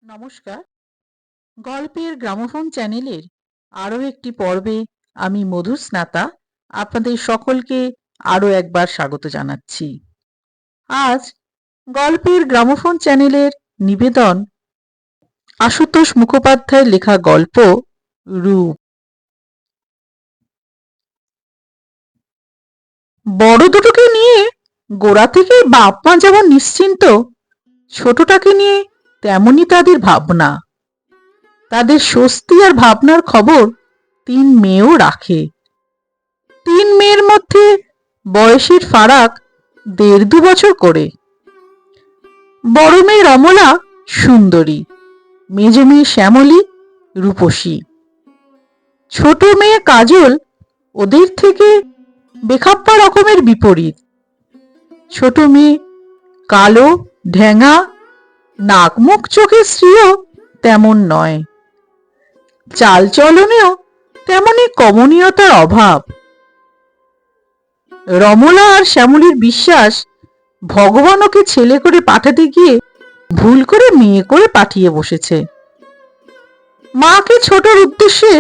নমস্কার। গল্পের গ্রামোফোন চ্যানেলের আরও একটি পর্বে আমি মধুস্নাতা আপনাদের সকলকে আরও একবার স্বাগত জানাচ্ছি। আজ গল্পের গ্রামোফোন চ্যানেলের নিবেদন আশুতোষ মুখোপাধ্যায়ের লেখা গল্প রূপ। বড় দুটোকে নিয়ে গোড়া থেকেই বাপ মা যেমন নিশ্চিন্ত, ছোটটাকে নিয়ে তেমনই তাদের ভাবনা। তাদের স্বস্তি আর ভাবনার খবর তিন মেয়েও রাখে। তিন মেয়ের মধ্যে বয়সের ফারাক ১.৫-২ বছর করে। বড় মেয়ে রমলা সুন্দরী, মেজ মেয়ে শ্যামলী রূপসী, ছোট মেয়ে কাজল ওদের থেকে বেখাপ্পা রকমের বিপরীত। ছোট মেয়ে কালো ঢ্যাঙা, নাক মুখ চোখের স্ত্রীও তেমন নয়, চালচলনেও তেমনই কমনীয়তার অভাব। রমলা আর শ্যামলীর বিশ্বাস ভগবান ওকে ছেলে করে পাঠাতে গিয়ে ভুল করে মেয়ে করে পাঠিয়ে বসেছে। মাকে ছোটর উদ্দেশ্যে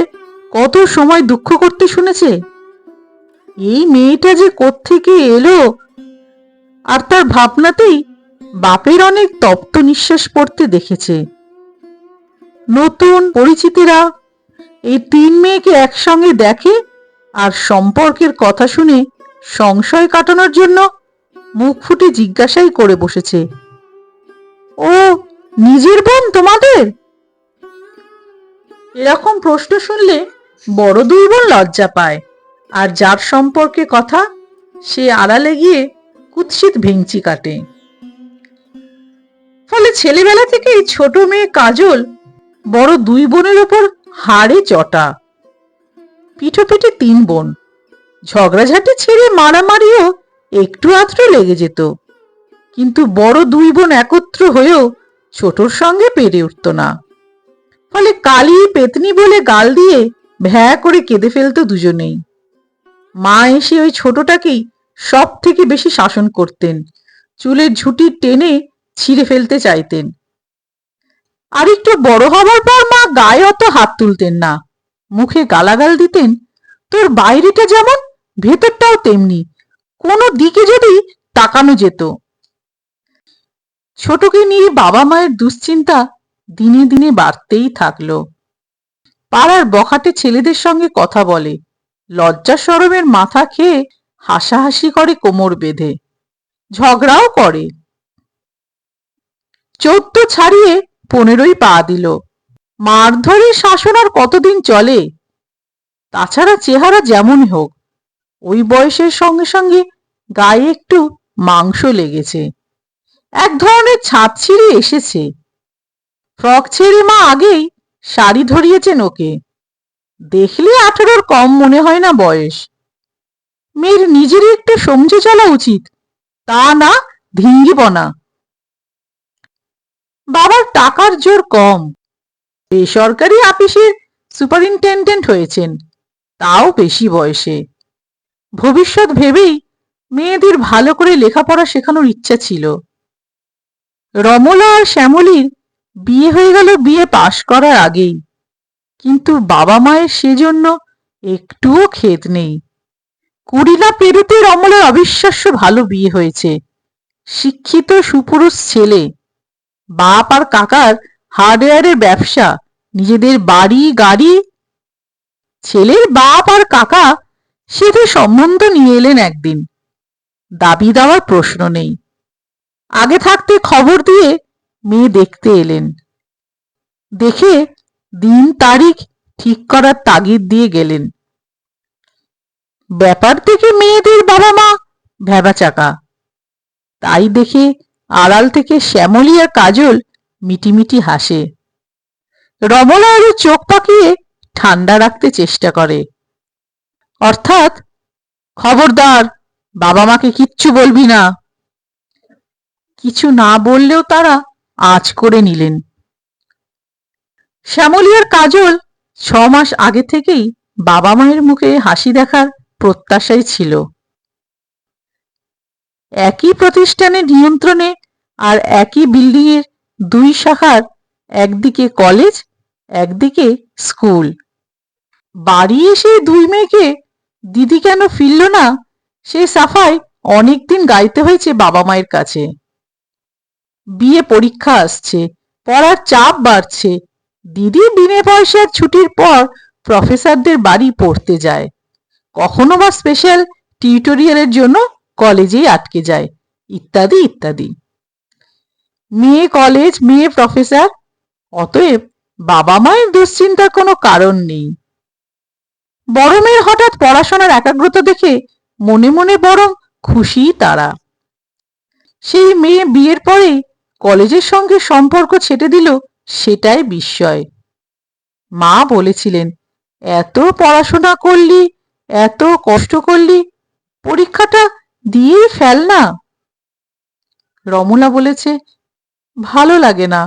কত সময় দুঃখ করতে শুনেছে। এই মেয়েটা যে কোত্থেকে এলো, আর তার ভাবনাতেই বাপের অনেক তপ্ত নিঃশ্বাস পড়তে দেখেছে। নতুন পরিচিতেরা এই তিন মেয়েকে একসঙ্গে দেখে আর সম্পর্কের কথা শুনে সংশয় কাটানোর জন্য মুখ ফুটে জিজ্ঞাসাই করে বসেছে, ও নিজের বোন তোমাদের? এরকম প্রশ্ন শুনলে বড় দুই বোন লজ্জা পায়, আর যার সম্পর্কে কথা সে আড়ালে গিয়ে কুৎসিত ভেঙচি কাটে। ফলে ছেলেবেলা থেকেই ছোট মেয়ে কাজল বড় দুই বোনের ওপর হাড়ে চটা। পিঠোপিঠি তিন বোন, ঝগড়াঝাটি ছেড়ে মারামারিও একটু আধটু লেগে যেত, কিন্তু বড় দুই বোন একত্র হয়েও ছোটর সঙ্গে পেরে উঠত না। ফলে কালি পেতনি বলে গাল দিয়ে ভ্যা করে কেঁদে ফেলতো দুজনেই। মা এসে ওই ছোটটাকেই সব থেকে বেশি শাসন করতেন, চুলের ঝুঁটি টেনে ছিঁড়ে ফেলতে চাইতেন। আর একটু বড় হবার পর মা গায়ে অত হাত তুলতেন না, মুখে গালাগাল দিতেন, তোর বাইরেটা যেমন ভেতরটাও তেমনি, কোনো দিকে যদি তাকানো যেত। ছোটকে নিয়ে বাবা মায়ের দুশ্চিন্তা দিনে দিনে বাড়তেই থাকলো। পাড়ার বখাটে ছেলেদের সঙ্গে কথা বলে, লজ্জা শরমের মাথা খেয়ে হাসাহাসি করে কোমর বেঁধে, ঝগড়াও করে। ১৪ ছাড়িয়ে ১৫ই পা দিল। মারধরে শাসন আর কতদিন চলে? তাছাড়া চেহারা যেমনই হোক, ওই বয়সের সঙ্গে সঙ্গে গায়ে একটু মাংস লেগেছে, এক ধরনের ছাদ ছিঁড়ে এসেছে। ফ্রক ছেড়ে মা আগেই শাড়ি ধরিয়েছেন ওকে, দেখলে ১৮-র কম মনে হয় না বয়স। মেয়ের নিজেরই একটু সমঝে চলা উচিত, তা না ধিঙ্গিপনা। বাবার টাকার জোর কম, বেসরকারি আপিসের সুপারিনটেন্ডেন্ট হয়েছেন, তাও বেশি বয়সে। ভবিষ্যৎ ভেবেই মেয়েদের ভালো করে লেখাপড়া শেখানোর ইচ্ছা ছিল। রমলা আর শ্যামলীর বিয়ে হয়ে গেল বিয়ে পাশ করার আগেই, কিন্তু বাবা মায়ের সেজন্য একটুও খেদ নেই। ২০ না পেরুতে রমলার অবিশ্বাস্য ভালো বিয়ে হয়েছে, শিক্ষিত সুপুরুষ ছেলে, বাপ আর কাকার হার্ডওয়্যারের ব্যবসা, নিজেদের বাড়ি গাড়ি। ছেলের বাপ আর কাকা সেধে সম্বন্ধ নিয়ে এলেন একদিন, দাবি দেওয়ার প্রশ্ন নেই। আগে থাকতে খবর দিয়ে মেয়ে দেখতে এলেন, দেখে দিন তারিখ ঠিক করার তাগিদ দিয়ে গেলেন। ব্যাপার দেখে মেয়েদের বাবা মা ভ্যাবাচাকা, তাই দেখে আড়াল থেকে শ্যামলী আর কাজল মিটিমিটি হাসে। রমলা আরো চোখ পাকিয়ে ঠান্ডা রাখতে চেষ্টা করে, অর্থাৎ খবরদার বাবা মাকে কিচ্ছু বলবি না। কিছু না বললেও তারা আঁচ করে নিলেন। শ্যামলী আর কাজল ৬ মাস আগে থেকেই বাবা মায়ের মুখে হাসি দেখার প্রত্যাশাই ছিল। একই প্রতিষ্ঠানের নিয়ন্ত্রণে আর একই বিল্ডিং এর ২ শাখার একদিকে কলেজ, একদিকে স্কুল। বাড়ি এসে দুই মেয়েকে দিদি কেন ফিরল না সে সাফাই অনেকদিন গাইতে হয়েছে বাবা মায়ের কাছে। বিয়ে পরীক্ষা আসছে, পড়ার চাপ বাড়ছে। দিদি বিনে পয়সার ছুটির পর প্রফেসরদের বাড়ি পড়তে যায়, কখনো বা স্পেশাল টিউটোরিয়ালের জন্য কলেজেই আটকে যায়, ইত্যাদি ইত্যাদি। মেয়ে কলেজ, মেয়ে প্রফেসর, অতএব বাবা মায়ের দুশ্চিন্তার কোনো কারণ নেই। বড় মেয়ের হঠাৎ পড়াশোনার একাগ্রতা দেখে মনে মনে বরং খুশি তারা। সেই মেয়ে বিয়ের পরেই কলেজের সঙ্গে সম্পর্ক ছেটে দিল, সেটাই বিস্ময়। মা বলেছিলেন, এত পড়াশোনা করলি, এত কষ্ট করলি, পরীক্ষাটা দিয়েই ফেল না। রমলা বলেছে, ভালো লাগে না।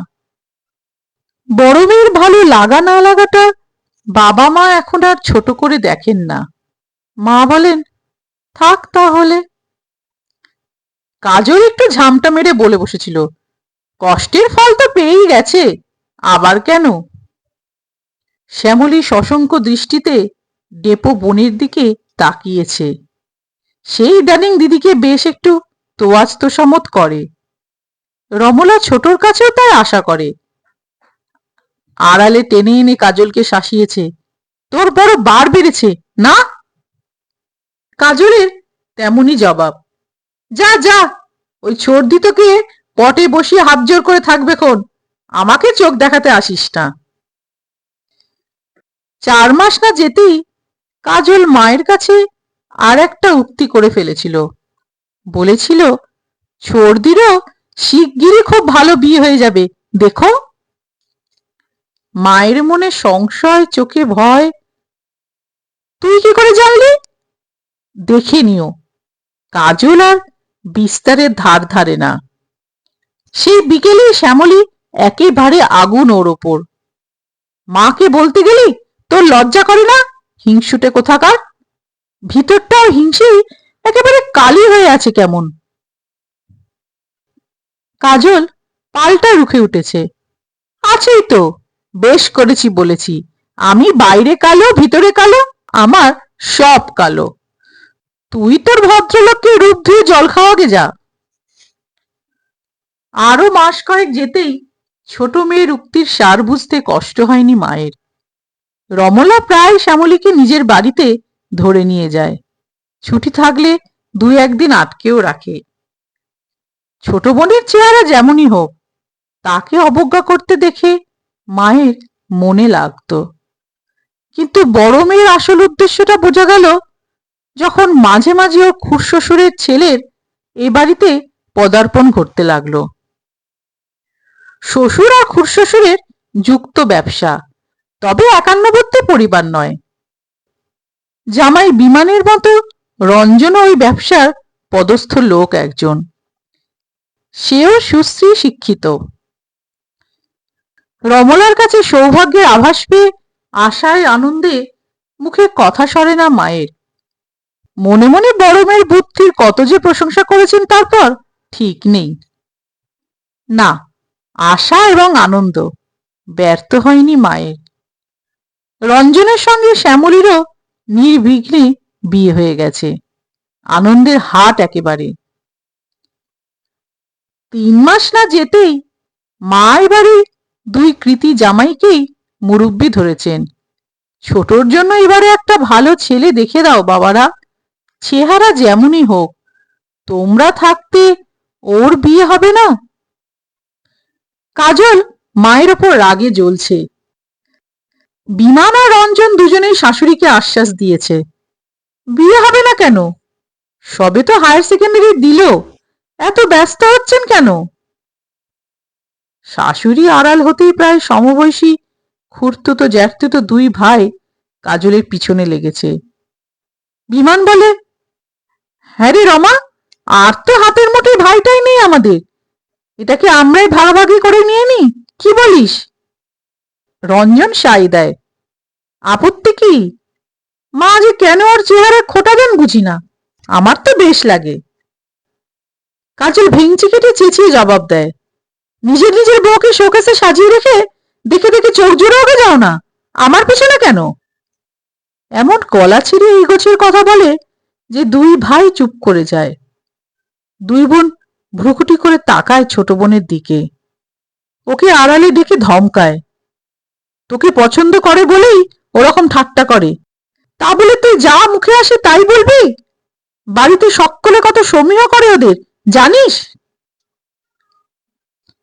বড় মেয়ের ভালো লাগা না লাগাটা বাবা মা এখন আর ছোট করে দেখেন না। মা বলেন, থাক তাহলে। কাজল একটু ঝামটা মেরে বলে বসেছিল, কষ্টের ফল তো পেয়েই গেছে, আবার কেন? শ্যামলী সশঙ্ক দৃষ্টিতে ডেপো বোনের দিকে তাকিয়েছে। সেই ইদানিং দিদিকে বেশ একটু তোয়াজ তোষামত করে। রমলা ছোটর কাছেও তাই আশা করে। আড়ালে টেনে এনে কাজলকে শাসিয়েছে, তোর বড় বার বেড়েছে না? কাজলের তেমনি জবাব, যা যা, ওই ছোড়দি তোকে পটে বসিয়ে হাত জোর করে থাকবে খন, আমাকে চোখ দেখাতে আসিস না। 4 মাস না যেতেই কাজল মায়ের কাছে আর একটা উক্তি করে ফেলেছিল। বলেছিল, ছোড়দিরও শিগগিরই খুব ভালো বিয়ে হয়ে যাবে, দেখো। মায়ের মনে সংশয়, চোখে ভয়। তুই কি করে জানলি? দেখে নিও। কাজল আর বিস্তারের ধার ধারে না। সেই বিকেলে শ্যামলী একেবারে আগুন ওর ওপর। মাকে বলতে গেলি তোর লজ্জা করে না? হিংসুটে কোথাকার। ভিতরটাও হিংসে একেবারে কালি হয়ে আছে কেমন। কাজল পাল্টা রুখে উঠেছে, আছেই তো, বেশ করেছি বলেছি, আমি বাইরে কালো ভিতরে কালো, আমার সব কালো। তুই তোর ভদ্রলোককে রূপ ধুয়ে জল খাওয়াগে যা। আরো মাস কয়েক যেতেই ছোট মেয়ের উক্তির সার বুঝতে কষ্ট হয়নি মায়ের। রমলা প্রায় শ্যামলীকে নিজের বাড়িতে ধরে নিয়ে যায়, ছুটি থাকলে 2-1 দিন আটকেও রাখে। ছোট বোনের চেহারা যেমনই হোক, তাকে অবজ্ঞা করতে দেখে মায়ের মনে লাগতো। কিন্তু বড় মেয়ের আসল উদ্দেশ্যটা বোঝা গেল যখন মাঝে মাঝে ওর খুড়শ্বশুরের ছেলের এ বাড়িতে পদার্পণ ঘটতে লাগলো। শ্বশুর আর খুড়শ্বশুরের যুক্ত ব্যবসা, তবে একান্নবর্তী পরিবার নয়। জামাই বিমানের মতো রঞ্জন ওই ব্যবসার পদস্থ লোক একজন, সেও সুশ্রী শিক্ষিত। রমলার কাছে সৌভাগ্যের আভাস পেয়ে আশায় আনন্দে মুখে কথা সরে না মায়ের। মনে মনে বড় মেয়ের বুদ্ধির কত যে প্রশংসা করেছেন তারপর ঠিক নেই। না, আশা এবং আনন্দ ব্যর্থ হয়নি মায়ের। রঞ্জনের সঙ্গে শ্যামলীরও নির্বিঘ্নে বিয়ে হয়ে গেছে, আনন্দের হাট একেবারে। 3 মাস না যেতেই মা এবারে 2 কৃতি জামাইকেই মুরব্বি ধরেছেন। ছোটর জন্য এবারে একটা ভালো ছেলে দেখে দাও বাবারা, চেহারা যেমনই হোক, তোমরা থাকতে ওর বিয়ে হবে না? কাজল মায়ের ওপর রাগে জ্বলছে। বিমান আর রঞ্জন দুজনেই শাশুড়িকে আশ্বাস দিয়েছে, বিয়ে হবে না কেন? সবে তো হায়ার সেকেন্ডারি দিল, এত ব্যস্ত হচ্ছেন কেন? শাশুড়ি আড়াল হতেই প্রায় সমবয়সী খুড়তুতো জ্যাঠতুতো 2 ভাই কাজলের পিছনে লেগেছে। বিমান বলে, হ্যাঁ রে রমা, আর তো হাতের মুঠোয় ভাইটাই নেই আমাদের, এটাকে আমরাই ভাগাভাগি করে নিয়ে নি, কি বলিস? রঞ্জন সাই দেয়, আপত্তি কি? মা যে কেন ওর চেহারা খোটা দেন বুঝি না, আমার তো বেশ লাগে। কাজল ভেঙচি কেটে চেঁচিয়ে জবাব দেয়, নিজের নিজের বউকে শোকেসে সাজিয়ে রেখে দেখে দেখে চোখ জুড়ে ওকে যাও না, আমার পিছনে কেন? এমন গলা ছিঁড়ে এই গোছের কথা বলে যে দুই ভাই চুপ করে যায়। দুই বোন ভ্রুকুটি করে তাকায় ছোট বোনের দিকে, ওকে আড়ালে ডেকে ধমকায়। তোকে পছন্দ করে বলেই ওরকম ঠাট্টা করে, তা বলে তুই যা মুখে আসে তাই বলবি? বাড়িতে সকলে কত সমীহ করে ওদের, জানিস?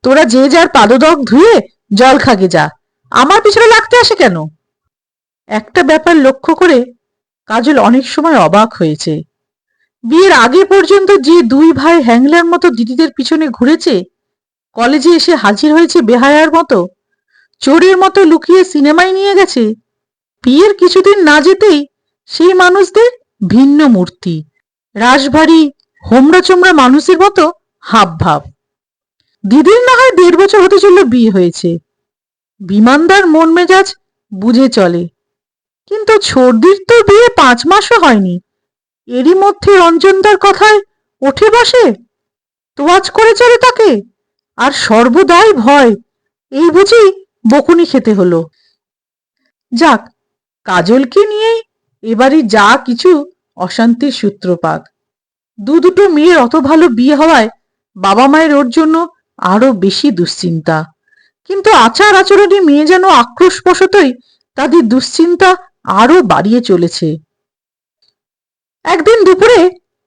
তোরা যে যার পাদদক ধুয়ে জল খাগে যা, আমার পিছনে লাগতে আসে কেন? একটা ব্যাপার লক্ষ্য করে কাজল অনেক সময় অবাক হয়েছে। বিয়ের আগে পর্যন্ত যে দুই ভাই হ্যাংলার মতো দিদিদের পিছনে ঘুরেছে, কলেজে এসে হাজির হয়েছে বেহায়ার মতো, চোরের মতো লুকিয়ে সিনেমায় নিয়ে গেছে, বিয়ের কিছুদিন না যেতেই সেই মানুষদের ভিন্ন মূর্তি, রাশভারী হোমরা চোমরা মানুষের মতো হাব ভাব। দিদির না হয় 1.5 বছর হতে চলল বিয়ে হয়েছে, বিমানদার মন মেজাজ বুঝে চলে, কিন্তু ছোড়দির তো বিয়ে 5 মাসও হয়নি, এরই মধ্যে রঞ্জনদার কথায় ওঠে বসে, তোয়াজ করে চলে তাকে, আর সর্বদাই ভয়, এই বুঝি বকুনি খেতে হলো। যাক, কাজলকে নিয়েই এবারই যা কিছু অশান্তির সূত্রপাত। দুটো মেয়ের অত ভালো বিয়ে হওয়ায় বাবা মায়ের ওর জন্য আরো বেশি দুশ্চিন্তা, কিন্তু আচার আচরণে মেয়ে যেন আক্রোশবশতই তাদের দুশ্চিন্তা আরো বাড়িয়ে চলেছে। একদিন দুপুরে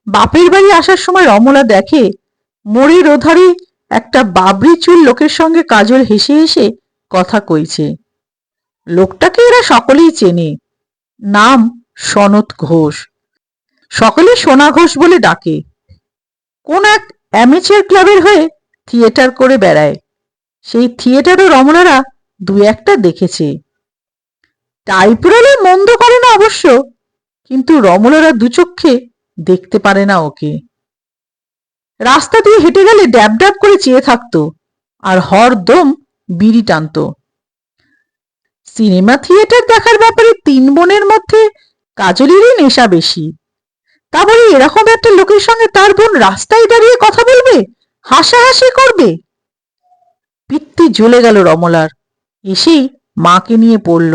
বাপের বাড়ি আসার সময় রমলা দেখে মোড়ের ওধারে একটা বাবরি চুল লোকের সঙ্গে কাজল হেসে হেসে কথা কইছে। লোকটাকে এরা সকলেই চেনে, নাম সনত ঘোষ, সকলে সোনা ঘোষ বলে ডাকে। কোন এক অ্যামেচার ক্লাবের হয়ে থিয়েটার করে বেড়ায়, সেই থিয়েটারও রমলারা 2-1টা দেখেছে। টাইপরোলে মন্দ করে না অবশ্য, কিন্তু রমলারা দুচক্ষে দেখতে পারে না ওকে। রাস্তা দিয়ে হেঁটে গেলে ড্যাব ড্যাব করে চেয়ে থাকতো, আর হরদম বিড়ি টানত। সিনেমা থিয়েটার দেখার ব্যাপারে 3 বোনের মধ্যে কাজলেরই নেশা বেশি, তা বলে এরকম একটা লোকের সঙ্গে তার বোন রাস্তায় দাঁড়িয়ে কথা বলবে, হাসাহাসি করবে? পিত্তি জ্বলে গেল রমলার, এসেই মাকে নিয়ে পড়ল।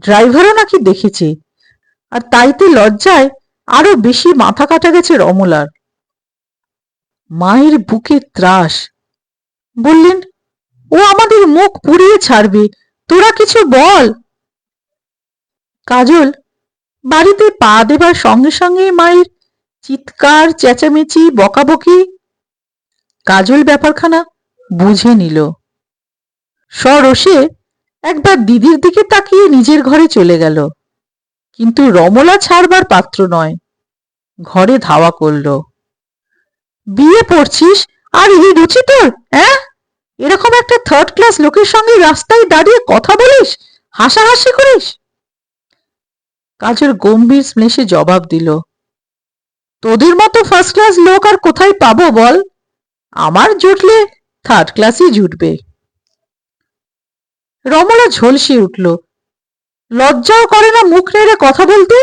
ড্রাইভারও নাকি দেখেছে, আর তাইতে লজ্জায় আরো বেশি মাথা কাটা গেছে রমলার। মায়ের বুকে ত্রাস, বললেন, ও আমাদের মুখ পুড়িয়ে ছাড়বে, তোরা কিছু বল। কাজল বাড়িতে পা দেবার সঙ্গে সঙ্গে মায়ের চিৎকার চেঁচামেচি বকাবকি, কাজল ব্যাপারখানা বুঝে নিল। সরোষে একবার দিদির দিকে তাকিয়ে নিজের ঘরে চলে গেল, কিন্তু রমলা ছাড়বার পাত্র নয়, ঘরে ধাওয়া করল। বিয়ে পড়ছিস আর এই রুচি তোর? এরকম একটা 3rd ক্লাস লোকের সঙ্গে রাস্তায় দাঁড়িয়ে কথা বলিস, হাসাহাসি করিস? কাজল গম্ভীর শ্লেষে জবাব দিল, তোদের মতো 1st ক্লাস লোক আর কোথায় পাবো বল? আমার জুটলে 3rd ক্লাসই জুটবে। রমলা ঝলসে উঠল, লজ্জাও করে না মুখ নেড়ে কথা বলতে?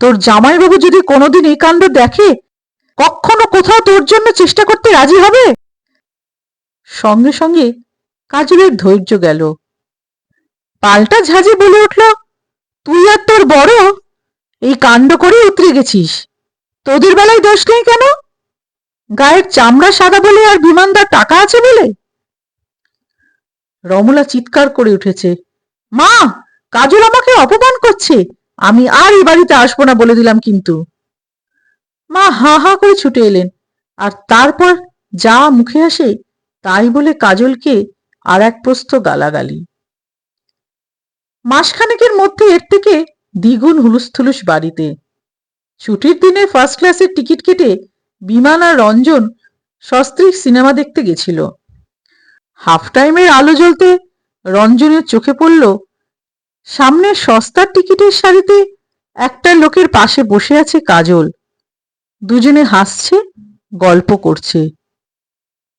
তোর জামাইবাবু যদি কোনোদিন এই কাণ্ড দেখে, কখনো কোথাও তোর জন্য চেষ্টা করতে রাজি হবে? সঙ্গে সঙ্গে কাজলের ধৈর্য গেল, পাল্টা ঝাঁঝে বলে উঠল, তুই আর তোর বড় এই কাণ্ড করে উতরে গেছিস, তোদের বেলায় দোষ নেই কেন? গায়ের চামড়া সাদা বলে আর বিমানদার টাকা আছে বলে? রমলা চিৎকার করে উঠেছে, মা, কাজল আমাকে অপমান করছে, আমি আর এই বাড়িতে আসবো না বলে দিলাম কিন্তু। মা হা হা করে ছুটে এলেন, আর তারপর যা মুখে আসে তাই বলে কাজলকে আর এক প্রস্থ গালাগালি। মাসখানেকের মধ্যে এর থেকে দ্বিগুণ হুলুস্থুলুস বাড়িতে। ছুটির দিনে 1st ক্লাসের টিকিট কেটে বিমান আর রঞ্জন সস্ত্রীক সিনেমা দেখতে গেছিল। হাফ টাইমের আলো জ্বলতে রঞ্জনের চোখে পড়ল সামনে সস্তার টিকিটের সারিতে একটা লোকের পাশে বসে আছে কাজল, দুজনে হাসছে, গল্প করছে।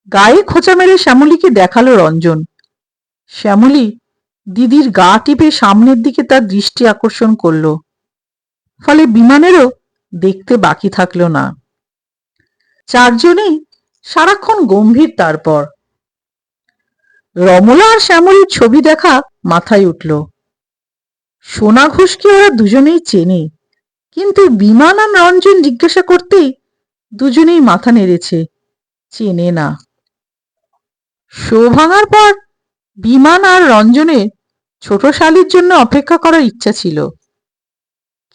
গায়ে খোঁচা মেরে শ্যামলীকে দেখালো রঞ্জন। শ্যামলী দিদির গা টিপে সামনের দিকে তার দৃষ্টি আকর্ষণ করল, ফলে বিমানেরও দেখতে বাকি থাকলো না। চারজনেই সারাক্ষণ গম্ভীর। তারপর রমলা আর শ্যামলীর ছবি দেখা মাথায় উঠল। সোনা ঘোষকে ওরা দুজনেই চেনে, কিন্তু বিমান আর রঞ্জন জিজ্ঞাসা করতেই দুজনেই মাথা নেড়েছে, চেনে না। শো ভাঙার পর বিমান আর রঞ্জনের ছোট শালির জন্য অপেক্ষা করার ইচ্ছা ছিল,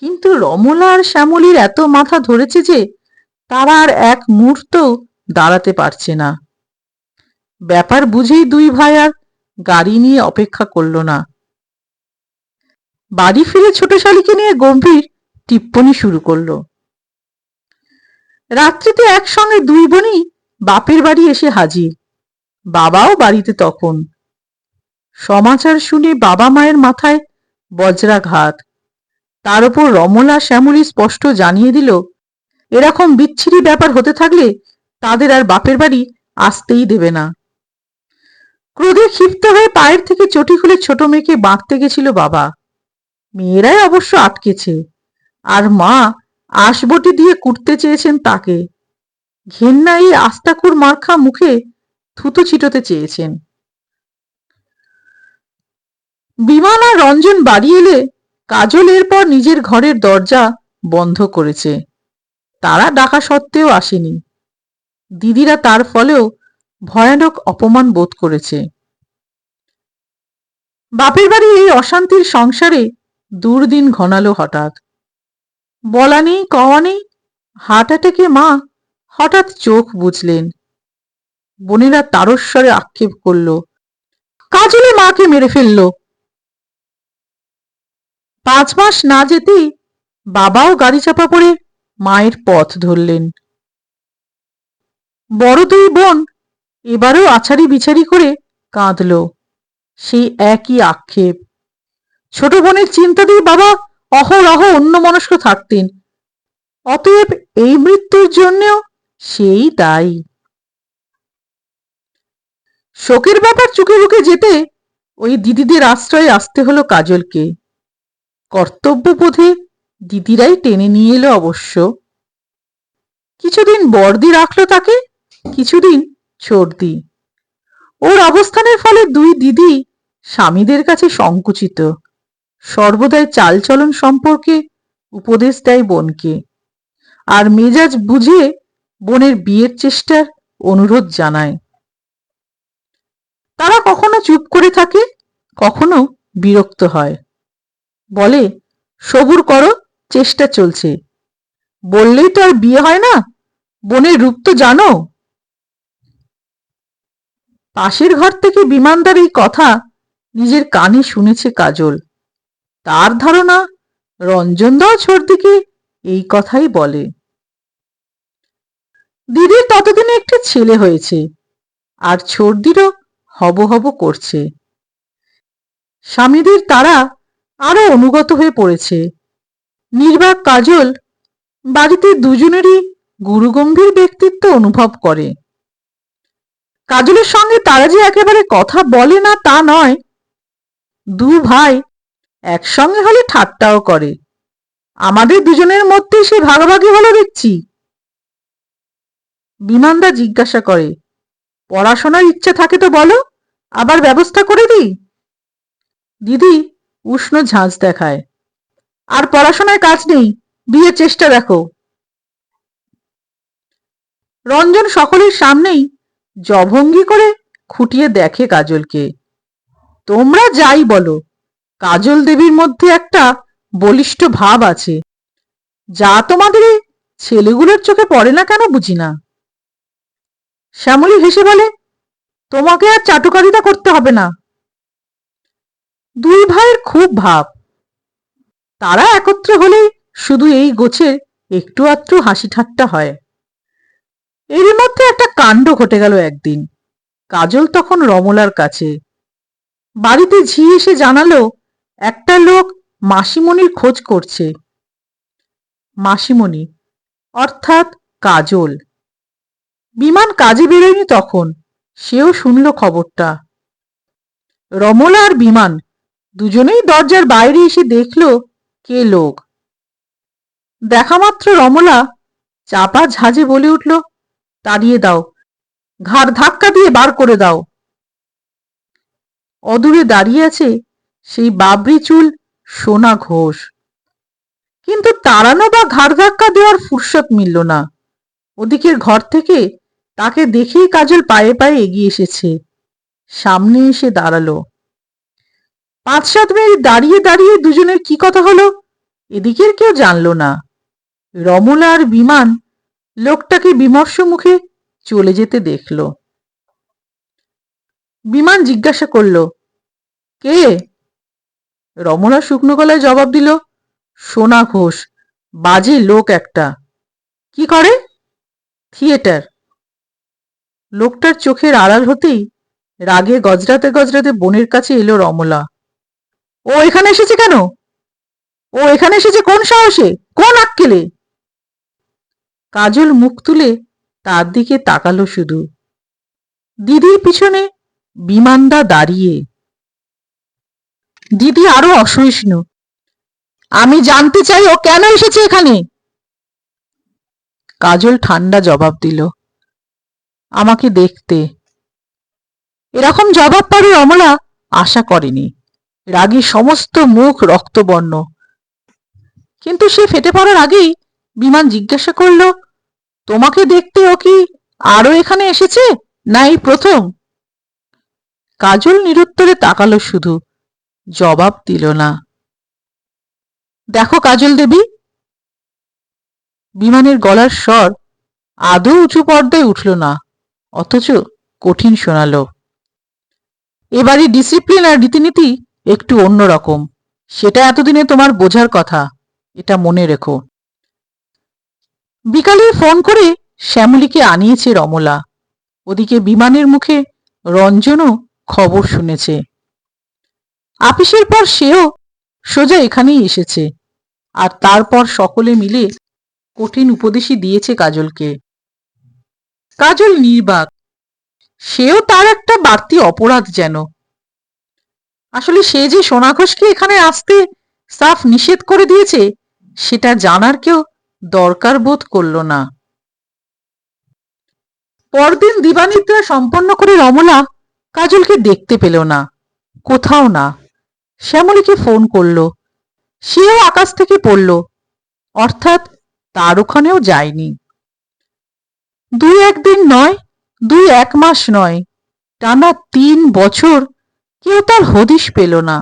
কিন্তু রমলা আর শ্যামলীর এত মাথা ধরেছে যে তারা আর এক মুহূর্ত দাঁড়াতে পারছে না। ব্যাপার বুঝেই দুই ভাই আর গাড়ি নিয়ে অপেক্ষা করল না। বাড়ি ফিরে ছোট শালিকে নিয়ে গম্ভীর টিপ্পনি শুরু করলো। রাত্রিতে একসঙ্গে দুই বোনই বাপের বাড়ি এসে হাজির। বাবাও বাড়িতে তখন। সমাচার শুনে বাবা মায়ের মাথায় বজ্রাঘাত। তার উপর রমলা শ্যামলী স্পষ্ট জানিয়ে দিল, এরকম বিচ্ছিরি ব্যাপার হতে থাকলে তাদের আর বাপের বাড়ি আসতেই দেবে না। ক্রোধে ক্ষিপ্ত হয়ে পায়ের থেকে চটি খুলে ছোট মেয়েকে বাঁধতে গেছিল বাবা। মেয়েরাই অবশ্য আটকেছে, আর মা আশবটি দিয়ে কুটতে চেয়েছেন তাকে। ঘেন্না এই আস্তাকুর মার্খা মুখে থুতু ছিটোতে চেয়েছেন। বিমান আর রঞ্জন বাড়ি এলে কাজল এরপর নিজের ঘরের দরজা বন্ধ করেছে। তারা ডাকা সত্ত্বেও আসেনি। দিদিরা তার ফলেও ভয়ানক অপমান বোধ করেছে। বাপের বাড়ি এই অশান্তির সংসারে দুর্দিন ঘনালো হঠাৎ। বলা নেই কওয়া নেই, হার্ট অ্যাটাকে মা হঠাৎ চোখ বুঝলেন। বোনেরা তারস্বরে আক্ষেপ করল, কাজলে মাকে মেরে ফেলল। 5 মাস না যেতেই বাবাও গাড়ি চাপা পড়ে মায়ের পথ ধরলেন। বড় দুই বোন এবারেও আছাড়ি বিচারি করে কাঁদল। সেই একই আক্ষেপ। ছোট বোনের চিন্তাতেই বাবা অহরহ অন্যমনস্ক থাকতেন। অতএব এই মৃত্যুর জন্যও সেই দায়ী। শোকের ব্যাপার চুকে বুকে যেতে ওই দিদিদের আশ্রয়ে আসতে হলো কাজলকে। কর্তব্যবোধে দিদিরাই টেনে নিয়ে এলো অবশ্য। কিছুদিন বর্দি রাখলো তাকে, কিছুদিন ছোটদি। ওর অবস্থানের ফলে দুই দিদি স্বামীদের কাছে সংকুচিত। সর্বদাই চালচলন সম্পর্কে উপদেশ দেয় বোনকে, আর মেজাজ বুঝে বোনের বিয়ের চেষ্টার অনুরোধ জানায়। তারা কখনো চুপ করে থাকে, কখনো বিরক্ত হয়। বলে, সবুর করো, চেষ্টা চলছে। বললেই তো আর বিয়ে হয় না, বোনের রূপ তো জানো। পাশের ঘর থেকে বিমানদার এই কথা নিজের কানে শুনেছে কাজল। তার ধারণা রঞ্জনদাও ছোটদিকে এই কথাই বলে। দিদির ততদিনে একটি ছেলে হয়েছে, আর ছোটদিরও হব হব করছে। স্বামীদের তারা আরো অনুগত হয়ে পড়েছে। নির্বাক কাজল বাড়িতে দুজনেরই গুরুগম্ভীর ব্যক্তিত্ব অনুভব করে। কাজলের সঙ্গে তারা যে একেবারে কথা বলে না তা নয়, দু ভাই একসঙ্গে হলে ঠাট্টাও করে। আমাদের দুজনের মধ্যে সে ভাগাভাগি হলো দেখছি। বিমানদা জিজ্ঞাসা করে, পড়াশোনার ইচ্ছা থাকে তো বলো, আবার ব্যবস্থা করে দিই। দিদি উষ্ণ ঝাঁজ দেখায়, আর পড়াশোনায় কাজ নেই, বিয়ের চেষ্টা দেখো। রঞ্জন সকলের সামনেই জভঙ্গি করে খুঁটিয়ে দেখে কাজলকে। তোমরা যাই বলো, কাজল দেবীর মধ্যে একটা বলিষ্ঠ ভাব আছে, যা তোমাদের ছেলেগুলোর চোখে পড়ে না কেন বুঝি না। শ্যামলী হেসে বলে, তোমাকে আর চাটুকারিতা করতে হবে না। দুই ভাইয়ের খুব ভাব। তারা একত্র হলেই শুধু এই গোছের একটু আধটু হাসি ঠাট্টা হয়। এরই মধ্যে একটা কাণ্ড ঘটে গেল একদিন। কাজল তখন রমলার কাছে। বাড়িতে ঝি এসে জানালো, একটা লোক মাসিমণির খোঁজ করছে। মাসিমণি অর্থাৎ কাজল। বিমান কাজে বেরোয়নি তখন, সেও শুনল খবরটা। রমলা আর বিমান দুজনেই দরজার বাইরে এসে দেখল কে লোক। দেখা মাত্র রমলা চাপা ঝাঁজে বলে উঠল, তাড়িয়ে দাও, ঘাড় ধাক্কা দিয়ে বার করে দাও। অদূরে দাঁড়িয়ে আছে সেই বাবরি চুল সোনা ঘোষ। কিন্তু তাড়ানো বা ঘাড় ধাক্কা দেওয়ার ফুরসত মিলল না। ওদিকের ঘর থেকে তাকে দেখেই কাজল পায়ে পায়ে এগিয়ে এসেছে, সামনে এসে দাঁড়ালো। 5-7 মিনিট দাঁড়িয়ে দাঁড়িয়ে দুজনের কি কথা হলো এদিকের কেউ জানল না। রমলা আর বিমান লোকটাকে বিমর্ষ মুখে চলে যেতে দেখল। বিমান জিজ্ঞাসা করল, কে? রমলা শুকনো গলায় জবাব দিল, সোনা ঘোষ, বাজে লোক একটা। কি করে? থিয়েটার। লোকটার চোখের আড়াল হতেই রাগে গজরাতে গজরাতে বোনের কাছে এলো রমলা। ও এখানে এসেছে কেন? ও এখানে এসেছে কোন সাহসে, কোন আক্কেলে? কাজল মুখ তুলে তার দিকে তাকালো শুধু। দিদির পিছনে বিমানদা দাঁড়িয়ে। দিদি আরো অসহিষ্ণু। আমি জানতে চাই ও কেন এসেছে এখানে? কাজল ঠান্ডা জবাব দিল, আমাকে দেখতে। এরকম জবাব পাবে রমলা আশা করেনি। রাগে সমস্ত মুখ রক্তবর্ণ। কিন্তু সে ফেটে পড়ার আগেই বিমান জিজ্ঞাসা করল, তোমাকে দেখতে ও কি আরো এখানে এসেছে, না এই প্রথম? কাজল নিরুত্তরে তাকালো শুধু, জবাব দিল না। দেখো কাজল দেবী। বিমানের গলার স্বর আদৌ উঁচু পর্দায় উঠল না, অথচ কঠিন শোনালো। এবারই ডিসিপ্লিন আর রীতিনীতি একটু অন্যরকম, সেটা এতদিনে তোমার বোঝার কথা, এটা মনে রেখো। বিকালে ফোন করে শ্যামলীকে আনিয়েছে রমলা। ওদিকে বিমানের মুখে রঞ্জনও খবর শুনেছে। আপিসের পর সেও সোজা এখানেই এসেছে, আর তারপর সকলে মিলে কঠিন উপদেশই দিয়েছে কাজলকে। কাজল নির্বাক, সেও তার একটা বাড়তি অপরাধ যেন। আসলে সে যে সোনা ঘোষকে এখানে আসতে সাফ নিষেধ করে দিয়েছে সেটা জানার কেউ দরকার বোধ করল না। পরদিন দিবানিদ্রা সম্পন্ন করে রমলা কাজলকে দেখতে পেল না, কোথাও না। শ্যামলীকে ফোন করল, সেও আকাশ থেকে পড়ল, অর্থাৎ তার ওখানেও যায়নি। 2-1 দিন নয়, 2-1 মাস নয়, টানা 3 বছর কেউ তার হদিশ পেল না।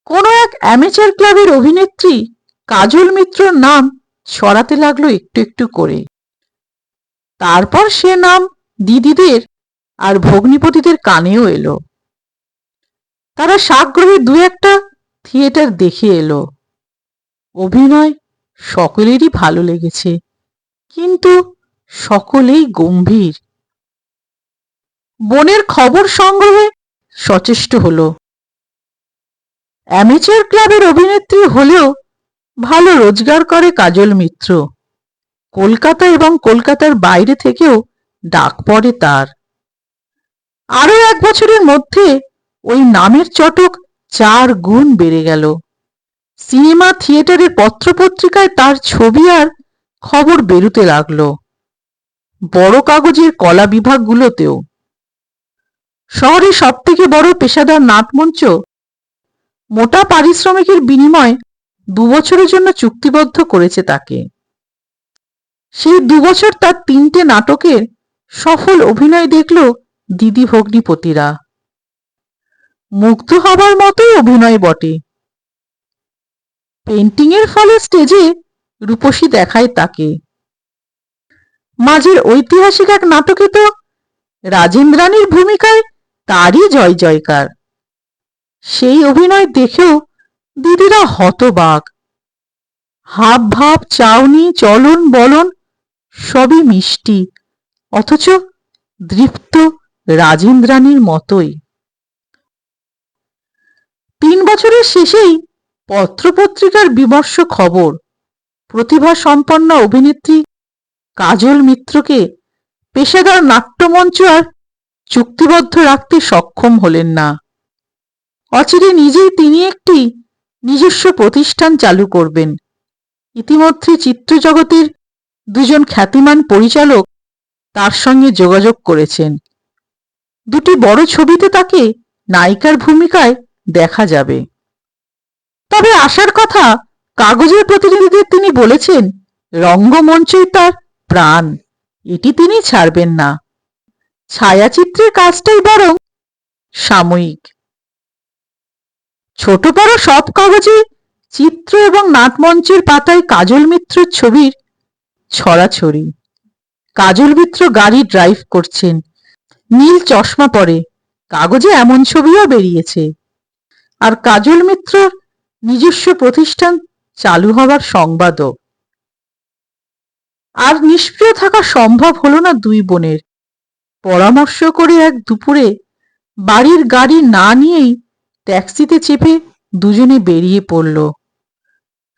কোন এক অ্যামেচার ক্লাবের অভিনেত্রী কাজল মিত্রর নাম ছড়াতে লাগলো একটু একটু করে। তারপর সে নাম দিদিদের আর ভগ্নিপতিদের কানেও এলো। তারা সাগ্রহে 2-1টা থিয়েটার দেখে এলো। অভিনয় সকলেরই ভালো লেগেছে, কিন্তু সকলেই গম্ভীর। বোনের খবর সংগ্রহে সচেষ্ট হলো। অ্যামেচার ক্লাবের অভিনেত্রী হলেও ভালো রোজগার করে কাজল মিত্র। কলকাতা এবং কলকাতার বাইরে থেকেও ডাক পড়ে তার। আরো 1 বছরের মধ্যে ওই নামের চটক 4 গুণ বেড়ে গেল। সিনেমা থিয়েটারের পত্রপত্রিকায় তার ছবি আর খবর বেরুতে লাগলো, বড় কাগজের কলা বিভাগগুলোতেও। শহরের সবথেকে বড় পেশাদার নাটমঞ্চ মোটা পারিশ্রমিকের বিনিময়ে 2 বছরের জন্য চুক্তিবদ্ধ করেছে তাকে। সেই 2 বছর তার 3টে নাটকের সফল অভিনয় দেখল দিদি ভগ্নিপতিরা। মুগ্ধ হবার মতোই অভিনয় বটে। পেন্টিং এর ফলে স্টেজে রূপসী দেখায় তাকে। মাঝের ঐতিহাসিক এক নাটকে তো রাজেন্দ্রাণীর ভূমিকায় তারই জয় জয়কার। সেই অভিনয় দেখেও দিদিরা হতবাক। হাব ভাব, চাউনি, চলন বলন সবই মিষ্টি, অথচ দৃপ্ত রাজেন্দ্রাণীর মতোই। 3 বছরের শেষেই পত্রপত্রিকার বিমর্ষ খবর, প্রতিভা সম্পন্ন অভিনেত্রী কাজল মিত্রকে পেশাদার নাট্যমঞ্চ আর চুক্তিবদ্ধ রাখতে সক্ষম হলেন না। অচিরে নিজেই তিনি একটি নিজস্ব প্রতিষ্ঠান চালু করবেন। ইতিমধ্যে চিত্রজগতের 2 জন খ্যাতিমান পরিচালক তার সঙ্গে যোগাযোগ করেছেন। দুটি বড় ছবিতে তাকে নায়িকার ভূমিকায় দেখা যাবে। তবে আশার কথা, কাগজের প্রতিনিধিদের তিনি বলেছেন রঙ্গমঞ্চই তার প্রাণ, এটি তিনি ছাড়বেন না। ছায়াচিত্রের কাজটাই বরং সাময়িক। ছোট বড় সব কাগজে চিত্র এবং নাটমঞ্চের পাতায় কাজল মিত্রের ছবির ছড়াছড়ি। কাজল মিত্র গাড়ি ড্রাইভ করছেন, নীল চশমা পরে, কাগজে এমন ছবিও বেরিয়েছে। আর কাজল মিত্রর নিজস্ব প্রতিষ্ঠান চালু হবার সংবাদও। আর নিষ্ক্রিয় থাকা সম্ভব হলো না দুই বোনের। পরামর্শ করে এক দুপুরে বাড়ির গাড়ি না নিয়েই ট্যাক্সিতে চেপে দুজনে বেরিয়ে পড়ল।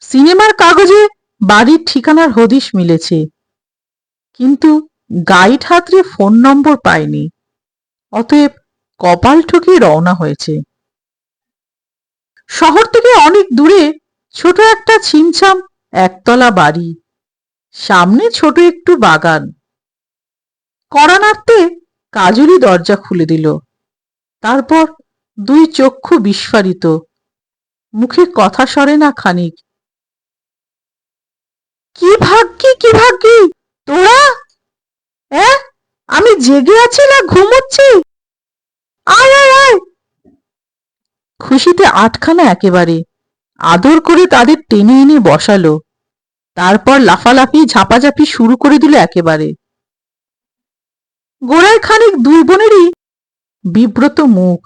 সিনেমার কাগজে বাড়ির ঠিকানার হদিশ মিলেছে, কিন্তু গাইড হাতড়ে ফোন নম্বর পায়নি। অতএব কপাল ঠুকে রওনা হয়েছে। শহর থেকে অনেক দূরে ছোট একটা ছিমছাম একতলা বাড়ি, সামনে ছোট একটু বাগান। কড়া নাড়তে কাজলই দরজা খুলে দিল। তারপর দুই চক্ষু বিস্ফারিত, মুখে কথা সরে না খানিক। কি ভাগ্যি, কি ভাগ্যি তোরা! আমি জেগে আছি না ঘুমোচ্ছি? আয় আয় আয়! খুশিতে আটখানা একেবারে। আদর করে তাদের টেনে এনে বসালো, তারপর লাফালাফি ঝাপাঝাপি শুরু করে দিল একেবারে। গোড়ায় খানিক দুই বোনেরই বিব্রত মুখ।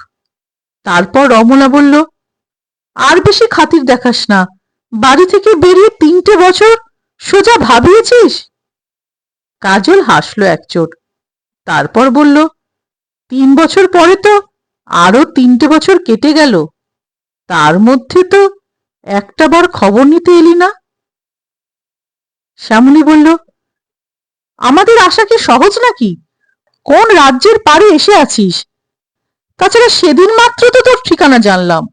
তারপর রমলা বলল, আর বেশি খাতির দেখাস না, বাড়ি থেকে বেরিয়ে 3টে বছর সোজা ভাবিয়েছিস? কাজল হাসলো একচোট, তারপর বলল, 3 বছর পরে তো আরো 3টে বছর কেটে গেল, তার মধ্যে তো একটাবার খবর নিতে এলি না। শ্যামলী বলল, আমাদের আশা কি সহজ নাকি? কোন রাজ্যের পারে এসে আছিস? তাছাড়া সেদিন মাত্র তো তোর ঠিকানা জানলাম।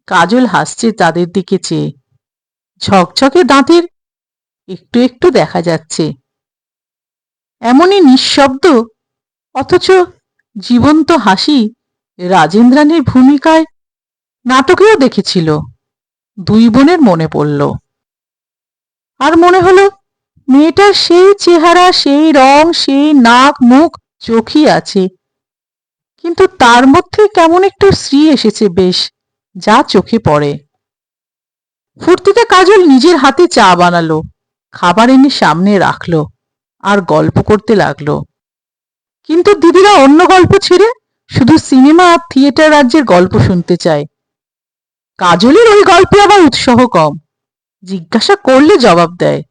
কাজল হাসছে তাদের দিকে চেয়ে, ঝকঝকে দাঁতের একটু একটু দেখা যাচ্ছে। এমনই নিঃশব্দ অথচ জীবন্ত হাসি রাজেন্দ্রাণীর ভূমিকায় নাটকেও দেখেছিল। দুই বোনের মনে পড়ল, আর মনে হলো মেয়েটার সেই চেহারা, সেই রং, সেই নাক মুখ, চোখই আছে, কিন্তু তার মধ্যে কেমন একটু শ্রী এসেছে বেশ, যা চোখে পড়ে। ফুর্তিতে কাজল নিজের হাতে চা বানালো, খাবার এনে সামনে রাখলো, আর গল্প করতে লাগলো। কিন্তু দিদিরা অন্য গল্প ছেড়ে শুধু সিনেমা আর থিয়েটার রাজ্যের গল্প শুনতে চায়। কাজলের ওই গল্পে আবার উৎসাহ কম, জিজ্ঞাসা করলে জবাব দেয়।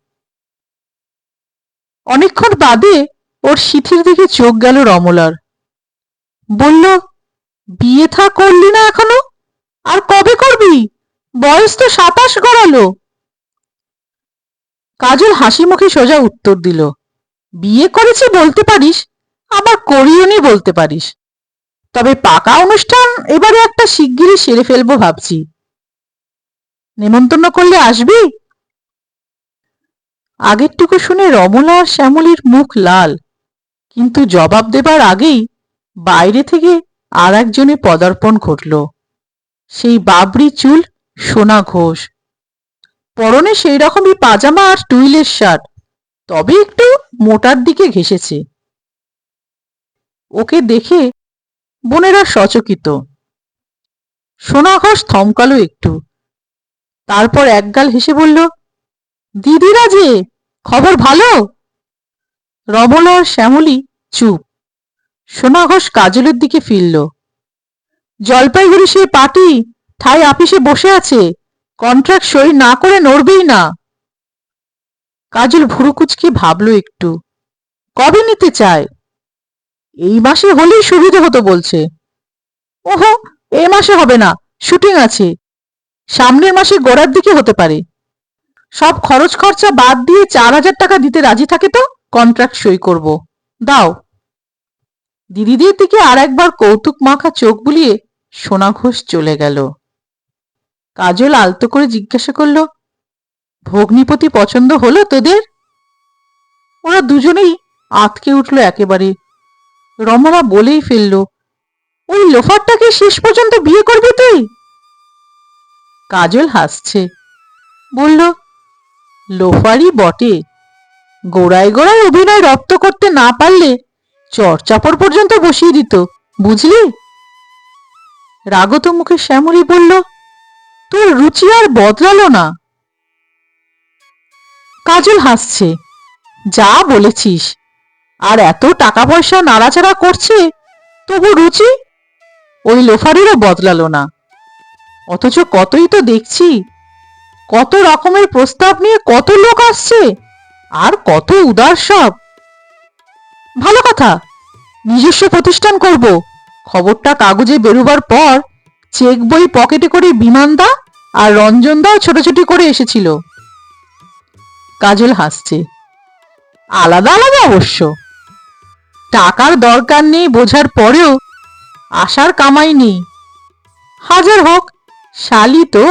অনেকক্ষণ বাদে ওর সিথির দিকে চোখ গেল রমলার। বলল, বিয়ে থা করলি না এখনো? আর কবে করবি? বয়স তো 27 গড়ালো। কাজল হাসি মুখে সোজা উত্তর দিল, বিয়ে করেছি বলতে পারিস, আবার করিওনি বলতে পারিস। তবে পাকা অনুষ্ঠান এবারে একটা শিগগিরই সেরে ফেলবো ভাবছি। নেমন্তন্ন করলে আসবি? আগেরটুকু শুনে রমলা আর শ্যামলীর মুখ লাল, কিন্তু জবাব দেবার আগেই বাইরে থেকে আর একজনে পদার্পণ ঘটল। সেই বাবরি চুল সোনা ঘোষ, পরনে সেই রকমই পাজামা আর টুইলের শার্ট, তবে একটু মোটার দিকে ঘেঁষেছে। ওকে দেখে বোনেরা সচকিত। সোনা ঘোষ থমকালো একটু, তারপর একগাল হেসে বলল, দিদিরা যে, খবর ভালো? রমলা আর শ্যামলী চুপ। সোনা ঘোষ কাজলের দিকে ফিরল। জলপাইগুড়ি সে পার্টি ঠাই আপিসে বসে আছে, কন্ট্রাক্ট সই না করে নড়বেই না। কাজল ভুরু কুচকে ভাবল একটু, কবে নিতে চায়? এই মাসে হলেই সুবিধে হতো বলছে। ওহো, এ মাসে হবে না, শুটিং আছে, সামনের মাসে গোড়ার দিকে হতে পারে। সব খরচ খরচা বাদ দিয়ে 4000 টাকা দিতে রাজি থাকে তো কন্ট্রাক্ট সই করব, দাও। দিদিদের দিকে আর একবার কৌতুক মাখা চোখ বুলিয়ে সোনা ঘোষ চলে গেল। কাজল আলতো করে জিজ্ঞাসা করল, ভগ্নিপতি পছন্দ হলো তোদের? ওরা দুজনেই আঁতকে উঠল একেবারে। রমলা বলেই ফেলল, ওই লোফারটাকে শেষ পর্যন্ত বিয়ে করবি তুই? কাজল হাসছে, বলল, লোফারই বটে, গোড়ায় গোড়ায় অভিনয় রপ্ত করতে না পারলে চড়চাপড় পর্যন্ত বসিয়ে দিত, বুঝলি? রাগত মুখে শ্যামলী বলল, তোর রুচি আর বদলালো না। কাজল হাসছে, যা বলেছিস, আর এত টাকা পয়সা নাড়াচাড়া করছে, তবু রুচি ওই লোফারেরও বদলালো না। অথচ কতই তো দেখছি, কত রকমের প্রস্তাব নিয়ে কত লোক আসছে, আর কত উদার সব। ভালো কথা, নিজস্ব প্রতিষ্ঠান করব। খবরটা কাগজে বেরোবার পর চেক বই পকেটে করে বিমানদা আর রঞ্জনদাও ছোটাছুটি করে এসেছিল। কাজল হাসছে, আলাদা আলাদা অবশ্য। টাকার দরকার নেই বোঝার পরেও আশার কামাই নেই। হাজার হোক, শালি তো,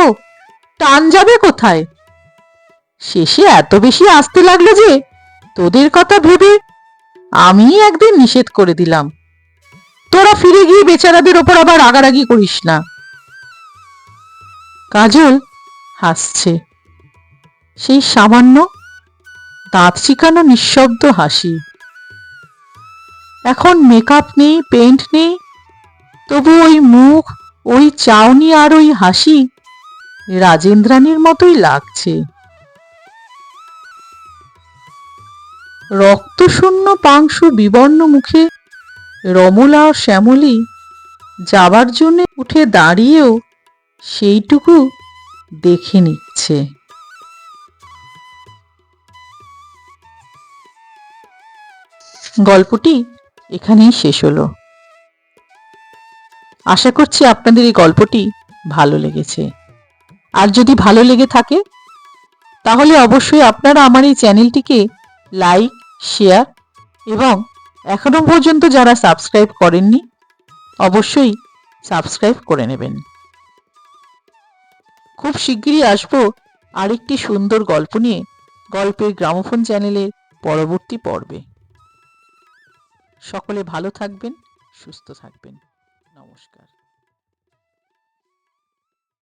টান যাবে কোথায়? শেষে এত বেশি আসতে লাগলো যে তোদের কথা ভেবে আমি একদিন নিষেধ করে দিলাম। তোরা ফিরে গিয়ে বেচারাদের ওপর আবার রাগারাগি করিস না। কাজল হাসছে, সেই সামান্য দাঁত চিকানো নিঃশব্দ হাসি। এখন মেকআপ নেই, পেন্ট নেই, তবু ওই মুখ, ওই চাউনি আর ওই হাসি রাজেন্দ্রাণীর মতোই লাগছে। রক্তশূন্য পাংশু বিবর্ণ মুখে রমলা ও শ্যামলী যাবার জন্য উঠে দাঁড়িয়েও সেইটুকু দেখে নিচ্ছে। গল্পটি এখানেই শেষ হলো। আশা করছি আপনাদের এই গল্পটি ভালো লেগেছে। আর যদি ভালো লেগে থাকে তাহলে অবশ্যই আপনারা আমার এই চ্যানেলটিকে লাইক, শেয়ার এবং এখনো পর্যন্ত যারা সাবস্ক্রাইব করেননি অবশ্যই সাবস্ক্রাইব করে নেবেন। খুব শিগগিরই আসবো আরেকটি সুন্দর গল্প নিয়ে গল্পের গ্রামোফোন চ্যানেলের পরবর্তী পর্বে। সকলে ভালো থাকবেন, সুস্থ থাকবেন। নমস্কার।